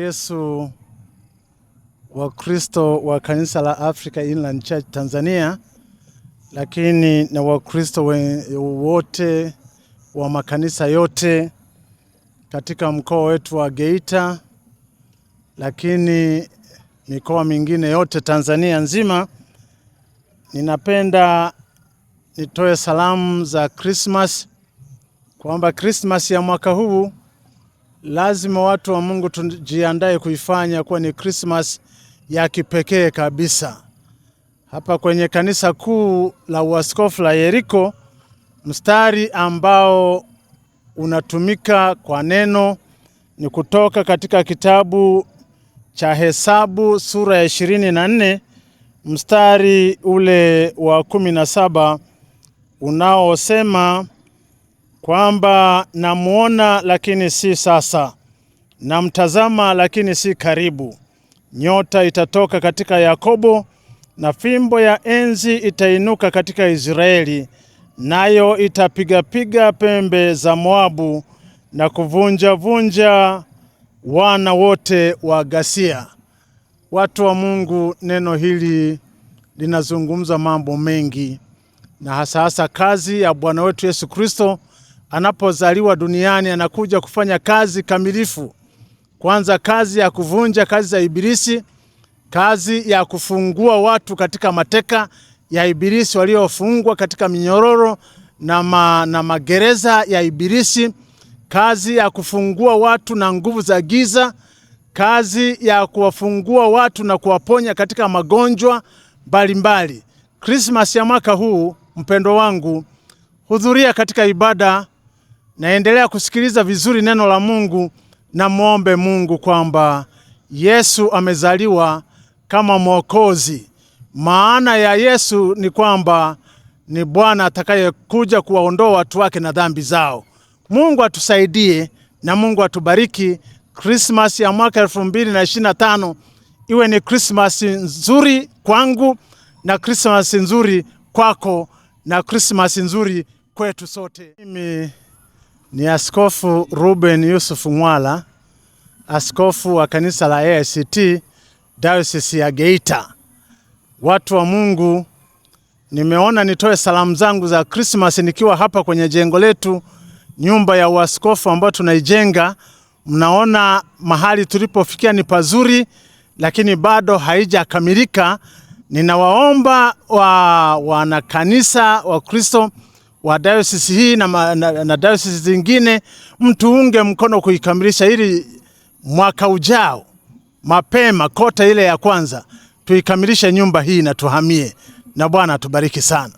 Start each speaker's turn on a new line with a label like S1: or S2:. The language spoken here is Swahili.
S1: Yesu wa Kristo wa kanisa la Africa Inland Church Tanzania, lakini na Wakristo wote wa makanisa yote katika mkoa wetu wa Geita, lakini mikoa mingine yote Tanzania nzima. Ninapenda nitoe salamu za Christmas, kwamba Christmas ya mwaka huu lazima watu wa Mungu tujiandae kuifanya kuwa ni Christmas ya kipekee kabisa. Hapa kwenye kanisa kuu la Uaskofu la Yeriko, mstari ambao unatumika kwa neno ni kutoka katika kitabu cha Hesabu sura ya 24 mstari ule wa 17 unaosema kwamba namuona lakini si sasa, namtazama lakini si karibu. Nyota itatoka katika Yakobo na fimbo ya enzi itainuka katika Israeli, nayo itapiga pembe za Moabu na kuvunja wana wote wa Gasia. Watu wa Mungu, neno hili linazungumza mambo mengi, na hasa kazi ya Bwana wetu Yesu Kristo. Anapozaliwa duniani anakuja kufanya kazi kamilifu. Kwanza kazi ya kuvunja kazi za ibilisi, kazi ya kufungua watu katika mateka ya ibilisi waliofungwa katika minyororo na magereza ya ibilisi, kazi ya kufungua watu na nguvu za giza, kazi ya kuwafungua watu na kuwaponya katika magonjwa mbalimbali. Christmas ya mwaka huu, mpendo wangu, hudhuria katika ibada, naendelea kusikiliza vizuri neno la Mungu, na muombe Mungu kwamba Yesu amezaliwa kama Mwokozi. Maana ya Yesu ni kwamba ni Bwana atakayekuja kuwaondoa watu wake na dhambi zao. Mungu atusaidie na Mungu atubariki. Christmas ya mwaka 2025 iwe ni Christmas nzuri kwangu, na Christmas nzuri kwako, na Christmas nzuri kwetu sote. Mimi ni Askofu Ruben Yusuf Mwala, askofu wa kanisa la AICT Diocese ya Geita. Watu wa Mungu, nimeona nitoe salamu zangu za Christmas nikiwa hapa kwenye jengo letu, nyumba ya uaskofu ambayo tunaijenga. Mnaona mahali tulipofikia ni pazuri, lakini bado haijakamilika. Ninawaomba wana kanisa wa Kristo wa diocese hii na diocese zingine, mtuunge mkono kuikamilisha ili mwaka ujao mapema, kota ile ya kwanza tuikamilishe nyumba hii na tuhamie, na Bwana atubariki sana.